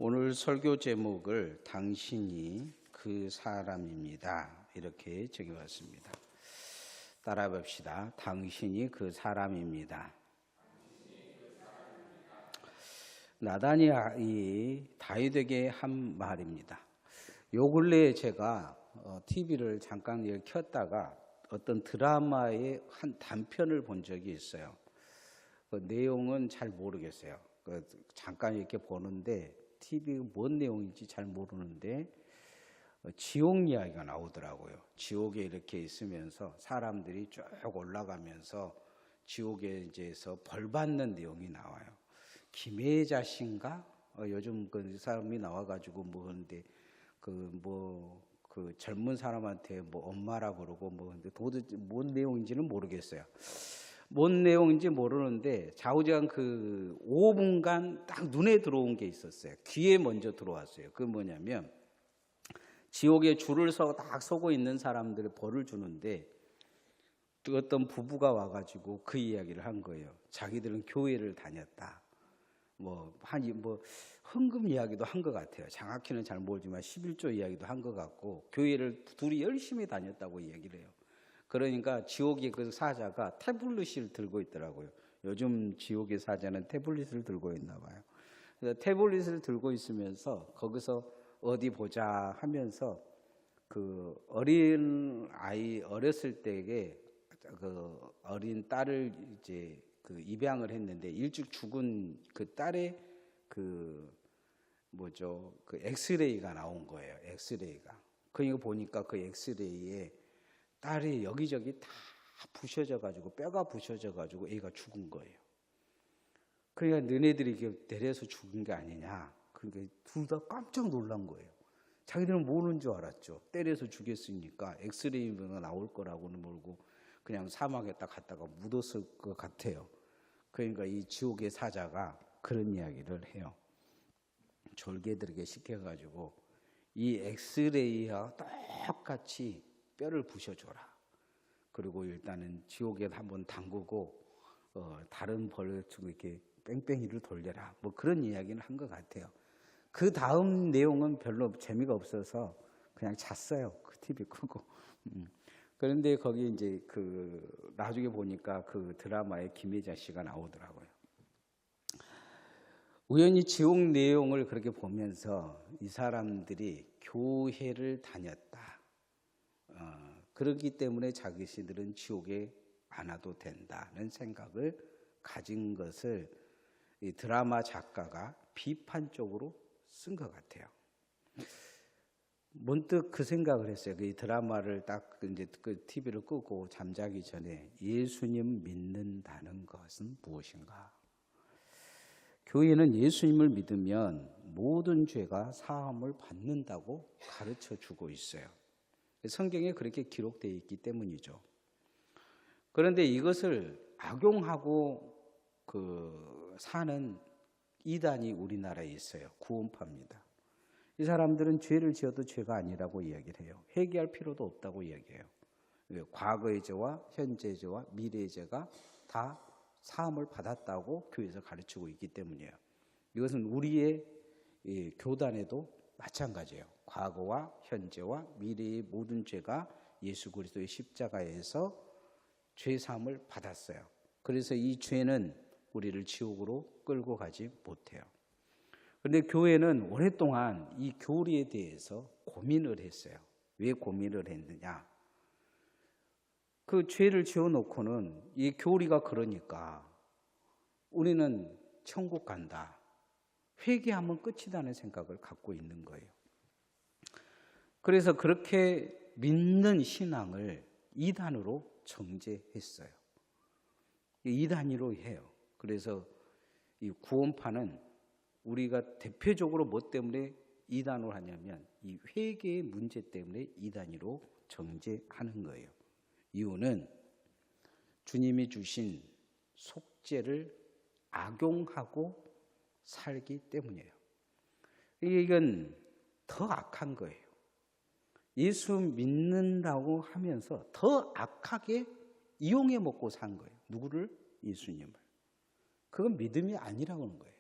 오늘 설교 제목을 당신이 그 사람입니다. 이렇게 적어왔습니다. 따라 봅시다. 당신이 그 사람입니다. 나단이 다윗에게 한 말입니다. 요 근래에 제가 TV를 잠깐 켰다가 어떤 드라마의 한 단편을 본 적이 있어요. 그 내용은 잘 모르겠어요. 잠깐 이렇게 보는데 TV 뭔 내용인지 잘 모르는데 지옥 이야기가 나오더라고요. 지옥에 이렇게 있으면서 사람들이 쭉 올라가면서 지옥에서 벌 받는 내용이 나와요. 김혜자 씨인가? 요즘 그 사람이 나와가지고 뭐 하는데 그 젊은 사람한테 뭐 엄마라 그러고 뭐 근데 도대체 뭔 내용인지는 모르겠어요. 뭔 내용인지 모르는데 좌우지간 그 5분간 딱 눈에 들어온 게 있었어요. 귀에 먼저 들어왔어요. 그게 뭐냐면 지옥에 줄을 서 딱 서고 있는 사람들의 벌을 주는데 어떤 부부가 와가지고 그 이야기를 한 거예요. 자기들은 교회를 다녔다. 헌금 이야기도 한 것 같아요. 정확히는 잘 모르지만 11조 이야기도 한 것 같고 교회를 둘이 열심히 다녔다고 이야기를 해요. 그러니까 지옥의 그 사자가 태블릿을 들고 있더라고요. 요즘 지옥의 사자는 태블릿을 들고 있나 봐요. 그래서 태블릿을 들고 있으면서 거기서 어디 보자 하면서 그 어린 아이 어렸을 때에 그 어린 딸을 이제 그 입양을 했는데 일찍 죽은 그 딸의 그 엑스레이가 나온 거예요. 엑스레이가. 그러니까 보니까 그 엑스레이에 딸이 여기저기 다 부셔져가지고 뼈가 부셔져가지고 애가 죽은 거예요. 그러니까 너네들이 이게 내려서 죽은 게 아니냐. 그러니까 둘 다 깜짝 놀란 거예요. 자기들은 모르는 줄 알았죠. 때려서 죽였으니까 엑스레이가 나올 거라고는 모르고 그냥 사막에 딱 갔다가 묻었을 것 같아요. 그러니까 이 지옥의 사자가 그런 이야기를 해요. 졸개들에게 시켜가지고 이 엑스레이와 똑같이 뼈를 부셔줘라. 그리고 일단은 지옥에 한번 담그고 다른 벌을 이렇게 뺑뺑이를 돌려라. 뭐 그런 이야기는 한 것 같아요. 그 다음 내용은 별로 재미가 없어서 그냥 잤어요. 그 TV 끄고. 그런데 거기 이제 나중에 보니까 그 드라마에 김혜자 씨가 나오더라고요. 우연히 지옥 내용을 그렇게 보면서 이 사람들이 교회를 다녔다. 그렇기 때문에 자기들은 지옥에 안 와도 된다는 생각을 가진 것을 이 드라마 작가가 비판적으로 쓴 것 같아요. 문득 그 생각을 했어요. 그 드라마를 딱 이제 그 TV를 끄고 잠자기 전에 예수님 믿는다는 것은 무엇인가? 교회는 예수님을 믿으면 모든 죄가 사함을 받는다고 가르쳐 주고 있어요. 성경에 그렇게 기록되어 있기 때문이죠. 그런데 이것을 악용하고 사는 이단이 우리나라에 있어요. 구원파입니다. 이 사람들은 죄를 지어도 죄가 아니라고 이야기를 해요. 회개할 필요도 없다고 이야기해요. 과거의 죄와 현재의 죄와 미래의 죄가 다 사함을 받았다고 교회에서 가르치고 있기 때문이에요. 이것은 우리의 교단에도 마찬가지예요. 과거와 현재와 미래의 모든 죄가 예수 그리스도의 십자가에서 죄 사함을 받았어요. 그래서 이 죄는 우리를 지옥으로 끌고 가지 못해요. 그런데 교회는 오랫동안 이 교리에 대해서 고민을 했어요. 왜 고민을 했느냐? 그 죄를 지어놓고는 이 교리가 그러니까 우리는 천국 간다. 회개하면 끝이다는 생각을 갖고 있는 거예요. 그래서 그렇게 믿는 신앙을 이단으로 정죄했어요. 이단으로 해요. 그래서 이 구원파는 우리가 대표적으로 뭐 때문에 이단으로 하냐면 이 회개의 문제 때문에 이단으로 정죄하는 거예요. 이유는 주님이 주신 속죄를 악용하고 살기 때문이에요. 이건 더 악한 거예요. 예수 믿는다고 하면서 더 악하게 이용해 먹고 산 거예요. 누구를? 예수님을. 그건 믿음이 아니라고 하는 거예요.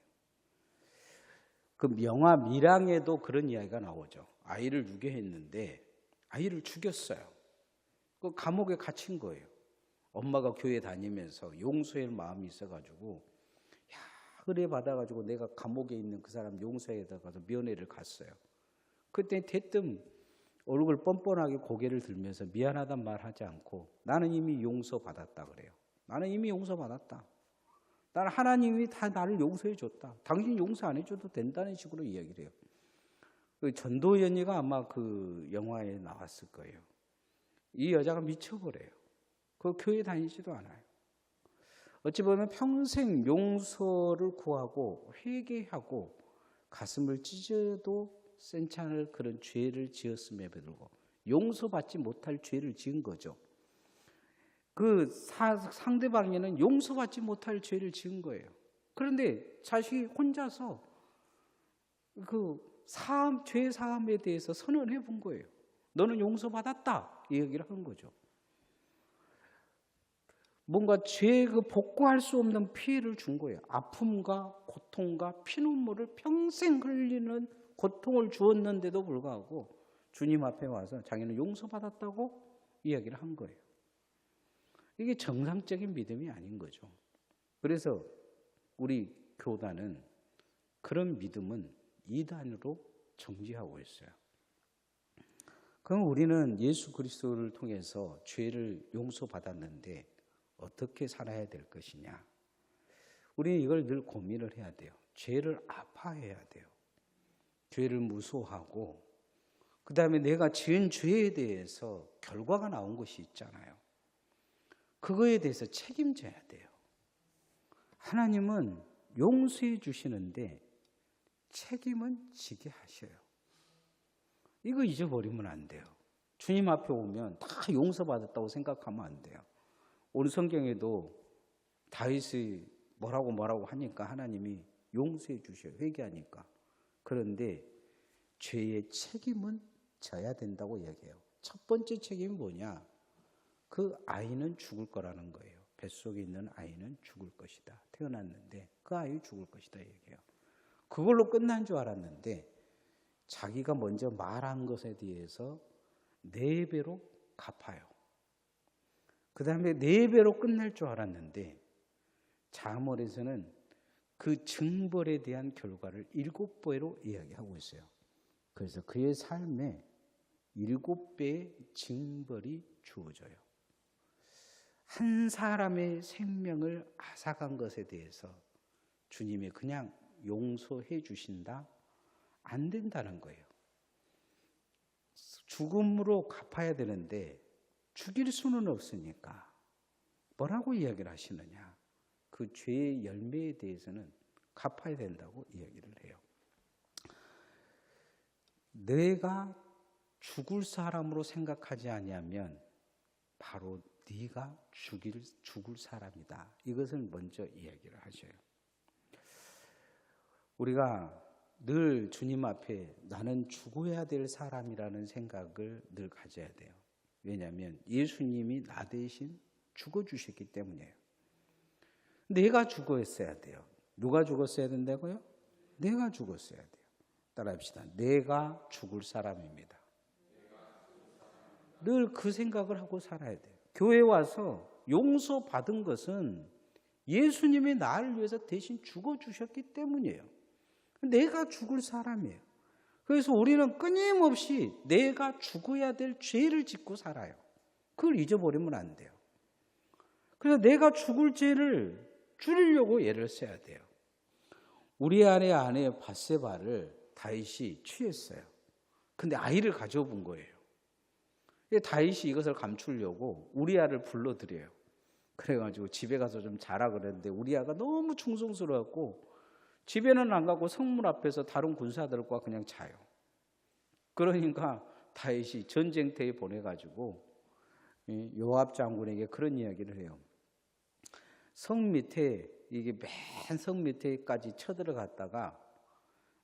그 명화 밀항에도 그런 이야기가 나오죠. 아이를 유괴했는데 아이를 죽였어요. 그 감옥에 갇힌 거예요. 엄마가 교회 다니면서 용서할 마음이 있어가지고 의뢰 받아가지고 내가 감옥에 있는 그 사람 용서에다 가서 면회를 갔어요. 그때 대뜸 얼굴 뻔뻔하게 고개를 들면서 미안하단 말 하지 않고 나는 이미 용서받았다 그래요. 나는 이미 용서받았다. 나는 하나님이 다 나를 용서해 줬다. 당신 용서 안 해줘도 된다는 식으로 이야기를 해요. 그 전도연이가 아마 그 영화에 나왔을 거예요. 이 여자가 미쳐버려요. 그 교회 다니지도 않아요. 어찌 보면 평생 용서를 구하고 회개하고 가슴을 찢어도 센치 않을 그런 죄를 지었음에도 불구하고 용서받지 못할 죄를 지은 거죠. 그 상대방에는 용서받지 못할 죄를 지은 거예요. 그런데 자식이 혼자서 그 죄 사함에 대해서 선언해 본 거예요. 너는 용서받았다 이 얘기를 한 거죠. 뭔가 죄 그 복구할 수 없는 피해를 준 거예요. 아픔과 고통과 피눈물을 평생 흘리는 고통을 주었는데도 불구하고 주님 앞에 와서 자기는 용서받았다고 이야기를 한 거예요. 이게 정상적인 믿음이 아닌 거죠. 그래서 우리 교단은 그런 믿음은 이단으로 정지하고 있어요. 그럼 우리는 예수 그리스도를 통해서 죄를 용서받았는데 어떻게 살아야 될 것이냐? 우리는 이걸 늘 고민을 해야 돼요. 죄를 아파해야 돼요. 죄를 무서워하고 그 다음에 내가 지은 죄에 대해서 결과가 나온 것이 있잖아요. 그거에 대해서 책임져야 돼요. 하나님은 용서해 주시는데 책임은 지게 하셔요. 이거 잊어버리면 안 돼요. 주님 앞에 오면 다 용서받았다고 생각하면 안 돼요. 오늘 성경에도 다윗이 뭐라고 하니까 하나님이 용서해 주셔요. 회개하니까. 그런데 죄의 책임은 져야 된다고 얘기해요. 첫 번째 책임이 뭐냐? 그 아이는 죽을 거라는 거예요. 뱃속에 있는 아이는 죽을 것이다. 태어났는데 그 아이 죽을 것이다 얘기해요. 그걸로 끝난 줄 알았는데 자기가 먼저 말한 것에 대해서 4배로 갚아요. 그 다음에 4배로 끝날 줄 알았는데 자문에서는 그 증벌에 대한 결과를 7배로 이야기하고 있어요. 그래서 그의 삶에 7배의 징벌이 주어져요. 한 사람의 생명을 앗아간 것에 대해서 주님이 그냥 용서해 주신다? 안 된다는 거예요. 죽음으로 갚아야 되는데 죽일 수는 없으니까 뭐라고 이야기를 하시느냐? 그 죄의 열매에 대해서는 갚아야 된다고 이야기를 해요. 내가 죽을 사람으로 생각하지 아니하면 바로 네가 죽을 사람이다. 이것을 먼저 이야기를 하셔요. 우리가 늘 주님 앞에 나는 죽어야 될 사람이라는 생각을 늘 가져야 돼요. 왜냐하면 예수님이 나 대신 죽어주셨기 때문이에요. 내가 죽었어야 돼요. 누가 죽었어야 된다고요? 내가 죽었어야 돼요. 따라합시다. 내가 죽을 사람입니다. 늘 그 생각을 하고 살아야 돼요. 교회 와서 용서받은 것은 예수님이 나를 위해서 대신 죽어주셨기 때문이에요. 내가 죽을 사람이에요. 그래서 우리는 끊임없이 내가 죽어야 될 죄를 짓고 살아요. 그걸 잊어버리면 안 돼요. 그래서 내가 죽을 죄를 줄이려고 애를 써야 돼요. 우리아의 아내 밧세바를 다윗이 취했어요. 근데 아이를 가져본 거예요. 다윗이 이것을 감추려고 우리아를 불러들여요. 그래가지고 집에 가서 좀 자라 그랬는데 우리아가 너무 충성스러웠고 집에는 안 가고 성문 앞에서 다른 군사들과 그냥 자요. 그러니까 다윗이 전쟁터에 보내가지고 요압 장군에게 그런 이야기를 해요. 성 밑에 이게 맨 성 밑에까지 쳐들어갔다가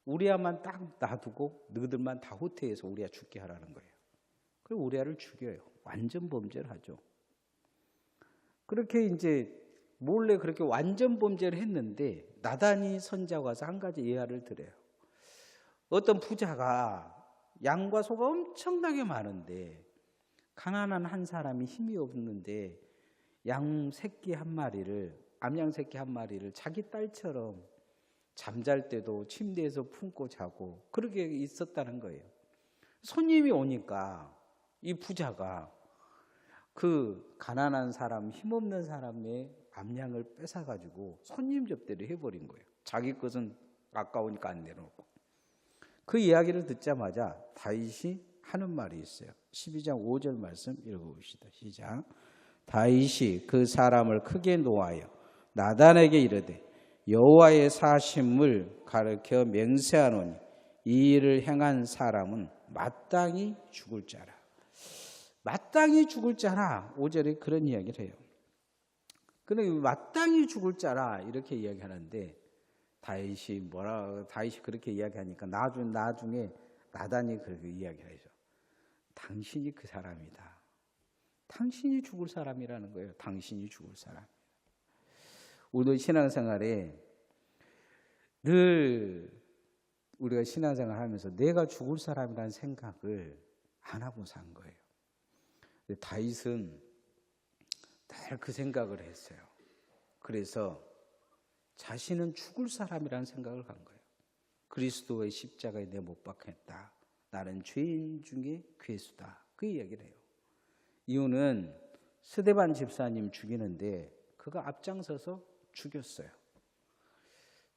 우리아만 딱 놔두고 너희들만 다 후퇴해서 우리아 죽게 하라는 거예요. 그리고 우리아를 죽여요. 완전 범죄를 하죠. 그렇게 이제 몰래 그렇게 완전 범죄를 했는데 나단이 선지자가 와서 한 가지 예화를 드려요. 어떤 부자가 양과 소가 엄청나게 많은데 가난한 한 사람이 힘이 없는데 양 새끼 한 마리를, 암양 새끼 한 마리를 자기 딸처럼 잠잘 때도 침대에서 품고 자고 그렇게 있었다는 거예요. 손님이 오니까 이 부자가 그 가난한 사람, 힘없는 사람의 암양을 뺏어가지고 손님 접대를 해버린 거예요. 자기 것은 아까우니까 안 내놓고. 그 이야기를 듣자마자 다윗이 하는 말이 있어요. 12장 5절 말씀 읽어봅시다. 시작. 다윗이 그 사람을 크게 노하여 나단에게 이르되 여호와의 사심을 가르쳐 맹세하노니 이 일을 행한 사람은 마땅히 죽을 자라. 마땅히 죽을 자라. 5절에 그런 이야기를 해요. 그런데 마땅히 죽을 자라 이렇게 이야기하는데 다윗이 그렇게 이야기하니까 나중에 나단이 그렇게 이야기하죠. 당신이 그 사람이다. 당신이 죽을 사람이라는 거예요. 당신이 죽을 사람. 우리도 신앙생활에 늘 우리가 신앙생활 하면서 내가 죽을 사람이라는 생각을 안 하고 산 거예요. 근데 다윗은 늘 그 생각을 했어요. 그래서 자신은 죽을 사람이라는 생각을 한 거예요. 그리스도의 십자가에 내 못 박혔다. 나는 죄인 중에 괴수다. 그 이야기를 해요. 이유는 스데반 집사님 죽이는데 그가 앞장서서 죽였어요.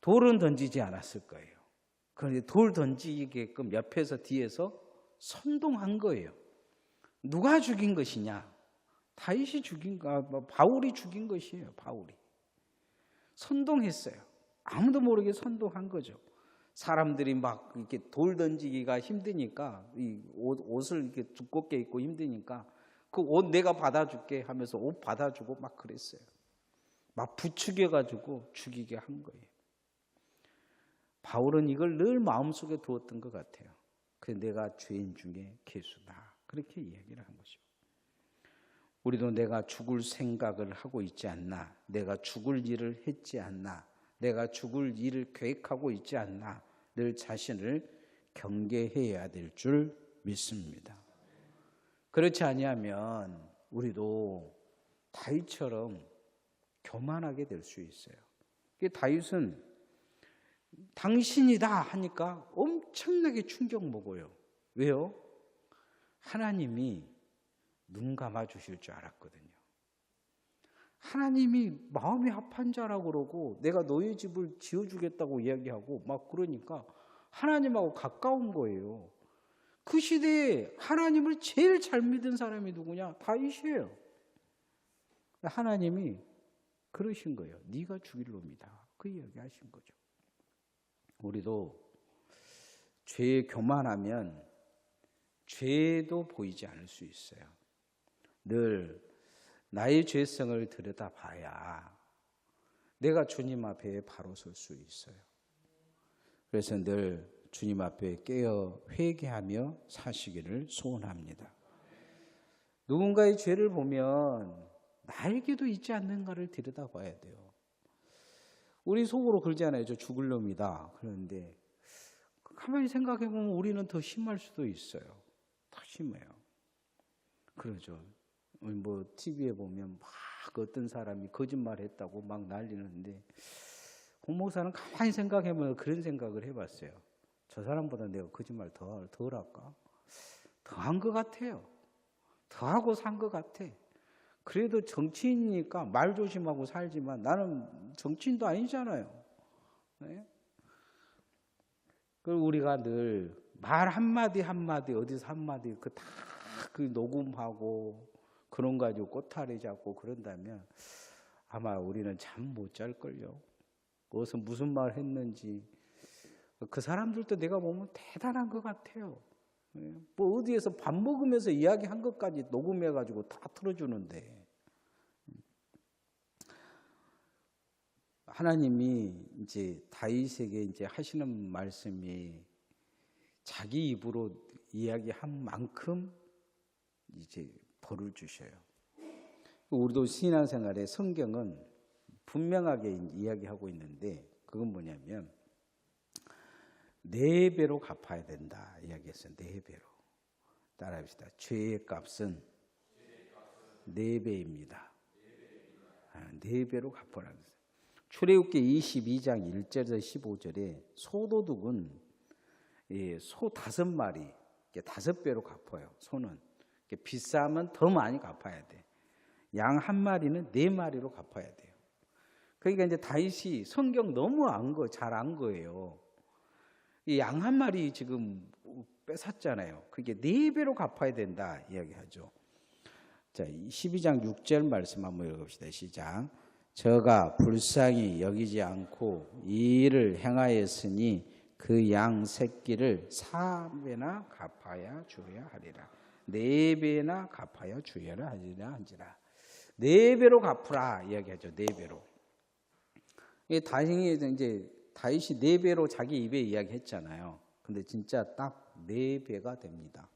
돌은 던지지 않았을 거예요. 그런데 돌 던지게끔 옆에서 뒤에서 선동한 거예요. 누가 죽인 것이냐? 다윗이 죽인 거, 바울이 죽인 것이에요. 바울이 선동했어요. 아무도 모르게 선동한 거죠. 사람들이 막 이렇게 돌 던지기가 힘드니까 이 옷을 이렇게 두껍게 입고 힘드니까 그 옷 내가 받아줄게 하면서 옷 받아주고 막 그랬어요. 막 부추겨가지고 죽이게 한 거예요. 바울은 이걸 늘 마음속에 두었던 것 같아요. 그래서 내가 죄인 중에 괴수다. 그렇게 이야기를 한 거죠. 우리도 내가 죽을 생각을 하고 있지 않나, 내가 죽을 일을 했지 않나, 내가 죽을 일을 계획하고 있지 않나 늘 자신을 경계해야 될 줄 믿습니다. 그렇지 아니하면 우리도 다윗처럼 교만하게 될 수 있어요. 다윗은 당신이다 하니까 엄청나게 충격 먹어요. 왜요? 하나님이 눈 감아 주실 줄 알았거든요. 하나님이 마음이 합한 자라고 그러고 내가 너희 집을 지어주겠다고 이야기하고 막 그러니까 하나님하고 가까운 거예요. 그 시대에 하나님을 제일 잘 믿은 사람이 누구냐? 다윗이에요. 하나님이 그러신 거예요. 네가 죽일 놈이다. 그 이야기 하신 거죠. 우리도 죄에 교만하면 죄도 보이지 않을 수 있어요. 늘 나의 죄성을 들여다봐야 내가 주님 앞에 바로 설 수 있어요. 그래서 늘 주님 앞에 깨어 회개하며 사시기를 소원합니다. 누군가의 죄를 보면 나에게도 있지 않는가를 들여다봐야 돼요. 우리 속으로 그러잖아요. 저 죽을 놈이다. 그런데 가만히 생각해보면 우리는 더 심할 수도 있어요. 더 심해요. 그러죠. 뭐 TV에 보면 막 어떤 사람이 거짓말했다고 막 난리는데 공목사는 가만히 생각해보면 그런 생각을 해봤어요. 저 사람보다 내가 거짓말 덜 할까? 더 한 것 같아요. 더 하고 산 것 같아. 그래도 정치인이니까 말 조심하고 살지만 나는 정치인도 아니잖아요. 네? 그리고 우리가 늘 말 한마디 한마디 어디서 한마디 그 녹음하고 그런 거 가지고 꼬타리 잡고 그런다면 아마 우리는 잠 못 잘걸요. 어디서 무슨 말 했는지. 그 사람들도 내가 보면 대단한 것 같아요. 뭐 어디에서 밥 먹으면서 이야기한 것까지 녹음해가지고 다 틀어주는데 하나님이 이제 다윗에게 이제 하시는 말씀이 자기 입으로 이야기한 만큼 이제 벌을 주셔요. 우리도 신앙생활에 성경은 분명하게 이야기하고 있는데 그건 뭐냐면 4배로 갚아야 된다 이야기했어요. 4배로. 따라합시다. 죄의 값은 4배입니다. 4배로 갚으라는 거예요. 출애굽기 22장 1절에서 15절에 소도둑은 소 5마리 5배로 갚아요. 소는 비싸면 더 많이 갚아야 돼. 양 1마리는 4마리로 갚아야 돼요. 그러니까 이제 다윗이 성경 너무 잘 안 거예요. 이 양 1마리 지금 뺏었잖아요. 그게 4배로 갚아야 된다 이야기하죠. 자, 12장 6절 말씀 한번 읽어봅시다. 시작. 저가 불쌍히 여기지 않고 이 일을 행하였으니 그 양 새끼를 4배나 갚아야 주어야 하리라. 4배나 갚아야 주어야 하리라 한지라. 4배로 갚으라 이야기하죠. 4배로. 다윗이 4배로 자기 입에 이야기했잖아요. 근데 진짜 딱 4배가 됩니다.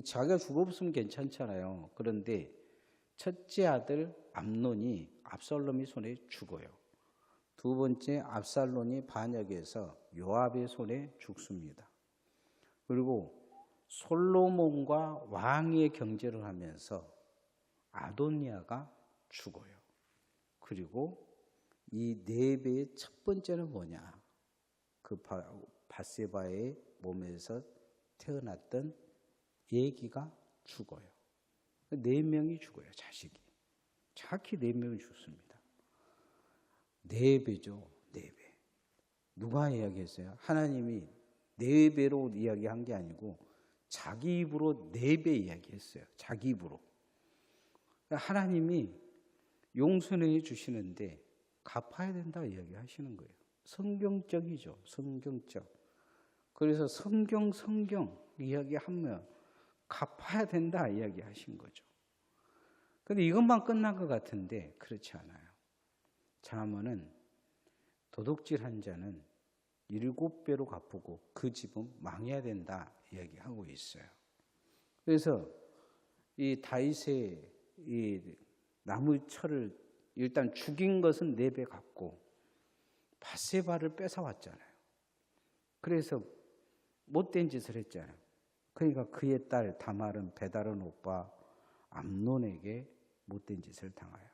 자기가 죽었으면 괜찮잖아요. 그런데 첫째 아들 암논이 압살롬의 손에 죽어요. 두 번째 압살롬이 반역해서 요압의 손에 죽습니다. 그리고 솔로몬과 왕위의 경쟁을 하면서 아도니아가 죽어요. 그리고 이 4배의 첫 번째는 뭐냐? 그 밧세바의 몸에서 태어났던 얘기가 죽어요. 4명이 죽어요. 자식이. 정확히 4명이 죽습니다. 4배죠. 4배. 누가 이야기했어요? 하나님이 4배로 이야기한 게 아니고 자기 입으로 4배 이야기했어요. 자기 입으로. 하나님이 용서해 주시는데 갚아야 된다 이야기하시는 거예요. 성경적이죠. 성경적. 그래서 성경 이야기하면 갚아야 된다 이야기하신 거죠. 그런데 이것만 끝난 것 같은데 그렇지 않아요. 잠언은 도둑질한 자는 7배로 갚고 그 집은 망해야 된다 이야기하고 있어요. 그래서 이 다윗의 이 나무 철을 일단 죽인 것은 4배 갚고 밧세바를 뺏어왔잖아요. 그래서 못된 짓을 했잖아요. 그러니까 그의 딸 다말은 배다른 오빠 암논에게 못된 짓을 당해요.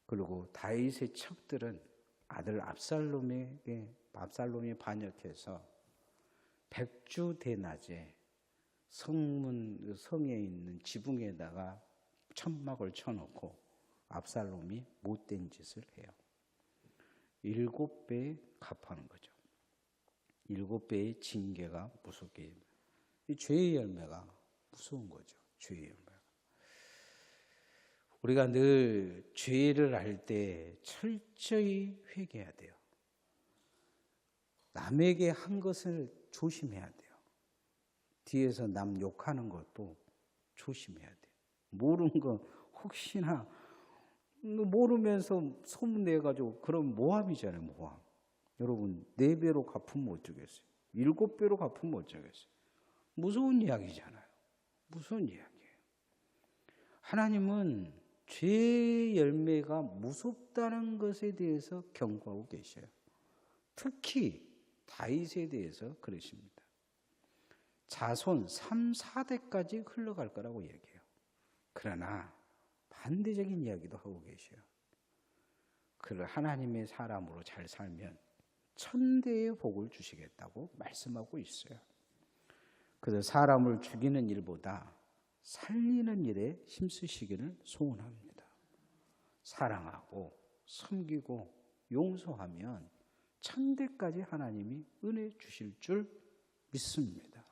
그리고 다윗의 척들은 아들 압살롬이 반역해서 백주대낮에 성에 있는 지붕에다가 천막을 쳐놓고 압살롬이 못된 짓을 해요. 7배 갚아는 거죠. 7배의 징계가 무섭게. 이 죄의 열매가 무서운 거죠. 죄의 열매가. 우리가 늘 죄를 할 때 철저히 회개해야 돼요. 남에게 한 것을 조심해야 돼요. 뒤에서 남 욕하는 것도 조심해야 돼요. 모르는 거 혹시나 모르면서 소문내가지고 그럼 모함이잖아요. 모함. 여러분 4배로 갚으면 어쩌겠어요? 7배로 갚으면 어쩌겠어요? 무서운 이야기잖아요. 무서운 이야기예요. 하나님은 죄의 열매가 무섭다는 것에 대해서 경고하고 계셔요. 특히 다윗에 대해서 그러십니다. 자손 3, 4대까지 흘러갈 거라고 얘기해요. 그러나 반대적인 이야기도 하고 계셔요. 그를 하나님의 사람으로 잘 살면 1000대의 복을 주시겠다고 말씀하고 있어요. 그래서 사람을 죽이는 일보다 살리는 일에 힘쓰시기를 소원합니다. 사랑하고 섬기고 용서하면 1000대까지 하나님이 은혜 주실 줄 믿습니다.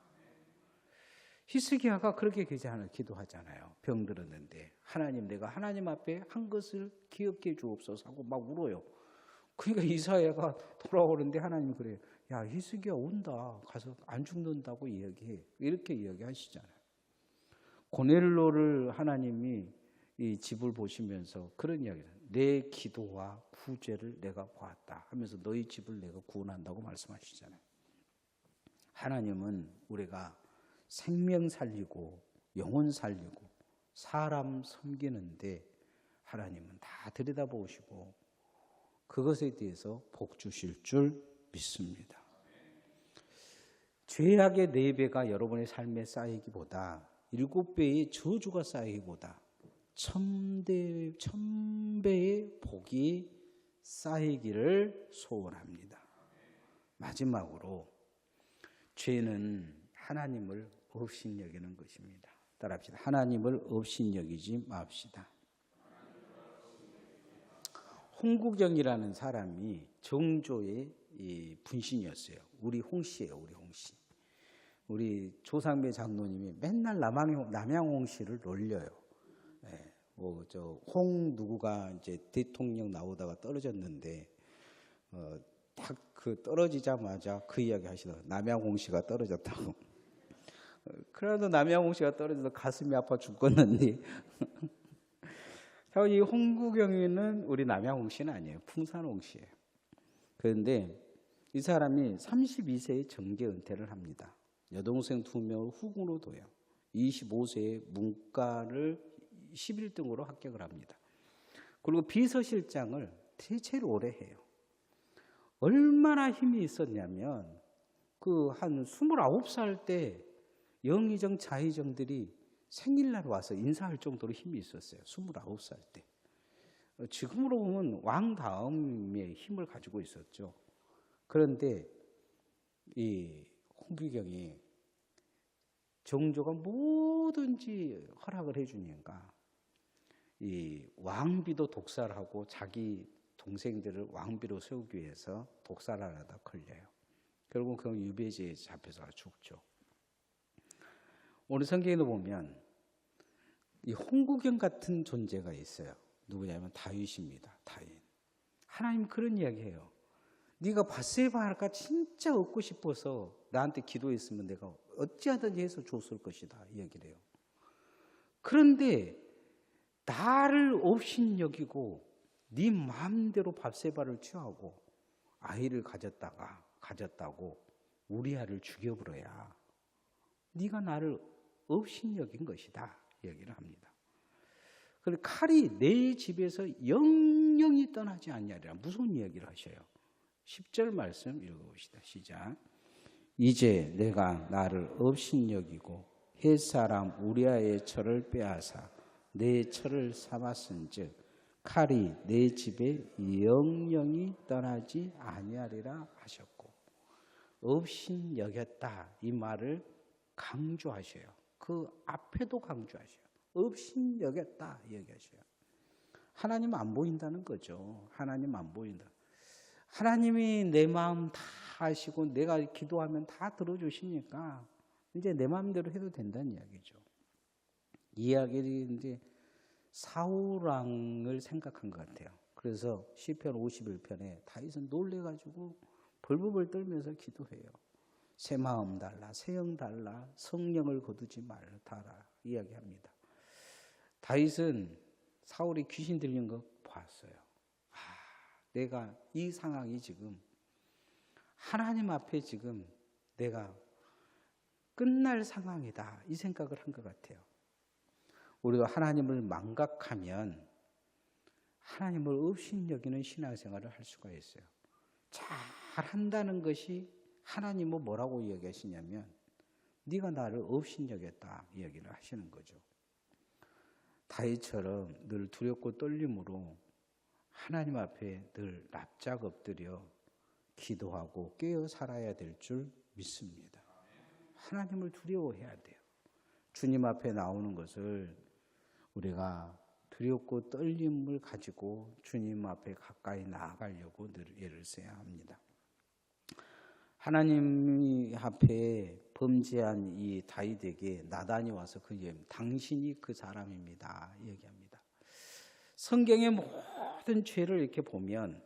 히스기야가 그렇게 기도하잖아요. 병들었는데 하나님 내가 하나님 앞에 한 것을 기억해 주옵소서 하고 막 울어요. 그러니까 이사야가 돌아오는데 하나님이 그래요. 야 히스기야 온다. 가서 안 죽는다고 이야기해. 이렇게 이야기하시잖아요. 고넬로를 하나님이 이 집을 보시면서 그런 이야기를 내 기도와 구제를 내가 보았다 하면서 너희 집을 내가 구원한다고 말씀하시잖아요. 하나님은 우리가 생명 살리고 영혼 살리고 사람 섬기는데 하나님은 다 들여다보시고 그것에 대해서 복 주실 줄 믿습니다. 죄악의 4배가 여러분의 삶에 쌓이기보다 7배의 저주가 쌓이기보다 1000배의 복이 쌓이기를 소원합니다. 마지막으로 죄는 하나님을 업신여기는 것입니다. 따라합시다. 하나님을 업신여기지 맙시다. 홍구경이라는 사람이 정조의 분신이었어요. 우리 홍씨예요. 우리 홍씨. 우리 조상배 장로님이 맨날 남양홍씨를 놀려요. 예, 홍 누구가 이제 대통령 나오다가 떨어졌는데 딱 그 떨어지자마자 그 이야기 하시더라고요. 남양홍씨가 떨어졌다고. 그래도 남양홍씨가 떨어져서 가슴이 아파 죽겠는데 이 홍구경이는 우리 남양홍씨는 아니에요. 풍산홍씨예요. 그런데 이 사람이 32세에 정계 은퇴를 합니다. 여동생 2명을 후궁으로 둬요. 25세에 문과를 11등으로 합격을 합니다. 그리고 비서실장을 대체로 오래 해요. 얼마나 힘이 있었냐면 그 한 29살 때 영의정, 자의정들이 생일날 와서 인사할 정도로 힘이 있었어요. 29살 때. 지금으로 보면 왕 다음의 힘을 가지고 있었죠. 그런데 이 홍규경이 정조가 뭐든지 허락을 해주니까 이 왕비도 독살하고 자기 동생들을 왕비로 세우기 위해서 독살을 하다 걸려요. 결국 그 유배지에 잡혀서 죽죠. 오늘 성경에도 보면 이 홍구경 같은 존재가 있어요. 누구냐면 다윗입니다. 다윗. 하나님 그런 이야기해요. 네가 밧세바가 진짜 얻고 싶어서 나한테 기도했으면 내가 어찌하든지 해서 줬을 것이다. 이 얘기를 해요. 그런데 나를 업신여기고 네 마음대로 밧세바를 취하고 아이를 가졌다고 우리아를 죽여버려야 네가 나를 업신여긴 것이다. 이 얘기를 합니다. 그리고 칼이 내 집에서 영영이 떠나지 않냐리라. 무슨 이야기를 하셔요? 10절 말씀 읽어봅시다. 시작. 이제 내가 나를 업신여기고 햇사람 우리아의 철을 빼앗아 내 철을 삼았은즉 칼이 내 집에 영영이 떠나지 아니하리라 하셨고, 업신여겼다 이 말을 강조하셔요. 그 앞에도 강조하셔요. 업신여겼다 얘기하셔요. 하나님 안 보인다는 거죠. 하나님 안 보인다. 하나님이 내 마음 다 아시고 내가 기도하면 다 들어주시니까 이제 내 마음대로 해도 된다는 이야기죠. 이 이야기를 이제 사울왕을 생각한 것 같아요. 그래서 시편 51편에 다윗은 놀래가지고 벌벌 떨면서 기도해요. 새 마음 달라, 새 영 달라, 성령을 거두지 말아라 이야기합니다. 다윗은 사울이 귀신 들린 거 봤어요. 내가 이 상황이 지금 하나님 앞에 지금 내가 끝날 상황이다 이 생각을 한 것 같아요. 우리가 하나님을 망각하면 하나님을 업신여기는 신앙생활을 할 수가 있어요. 잘한다는 것이 하나님은 뭐라고 이야기하시냐면 네가 나를 업신여겼다 이야기를 하시는 거죠. 다윗처럼 늘 두렵고 떨림으로 하나님 앞에 늘 납작 엎드려 기도하고 깨어 살아야 될 줄 믿습니다. 하나님을 두려워해야 돼요. 주님 앞에 나오는 것을 우리가 두렵고 떨림을 가지고 주님 앞에 가까이 나아가려고 늘 애를 써야 합니다. 하나님 앞에 범죄한 이 다윗에게 나단이 와서 그 당신이 그 사람입니다 얘기합니다. 성경의 모든 죄를 이렇게 보면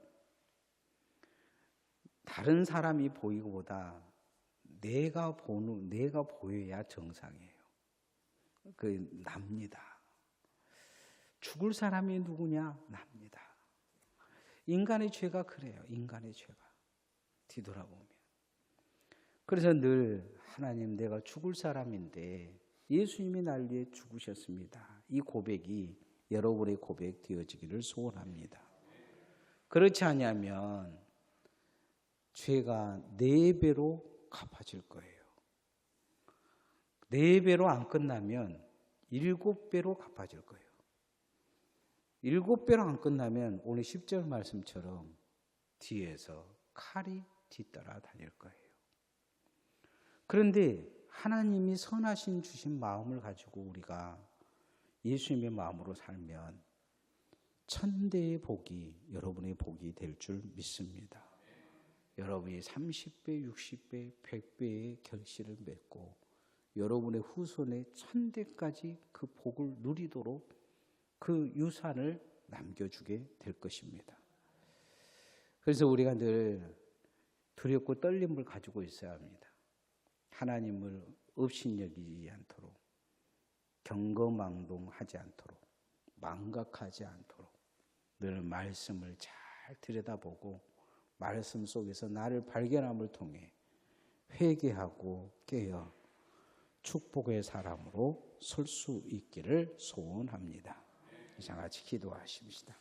다른 사람이 보이고보다 내가 보여야 정상이에요. 그 납니다. 죽을 사람이 누구냐? 납니다. 인간의 죄가 그래요. 인간의 죄가 뒤돌아보면. 그래서 늘 하나님 내가 죽을 사람인데 예수님이 날 위해 죽으셨습니다. 이 고백이 여러분의 고백 되어지기를 소원합니다. 그렇지 않으면 죄가 4배로 갚아질 거예요. 4배로 안 끝나면 7배로 갚아질 거예요. 7배로 안 끝나면 오늘 10절 말씀처럼 뒤에서 칼이 뒤따라 다닐 거예요. 그런데 하나님이 선하신 주신 마음을 가지고 우리가 예수님의 마음으로 살면 천대의 복이 여러분의 복이 될 줄 믿습니다. 여러분이 30배, 60배, 100배의 결실을 맺고 여러분의 후손의 천대까지 그 복을 누리도록 그 유산을 남겨주게 될 것입니다. 그래서 우리가 늘 두렵고 떨림을 가지고 있어야 합니다. 하나님을 업신여기지 않도록, 경거망동하지 않도록, 망각하지 않도록 늘 말씀을 잘 들여다보고 말씀 속에서 나를 발견함을 통해 회개하고 깨어 축복의 사람으로 설 수 있기를 소원합니다. 이상 같이 기도하십시다.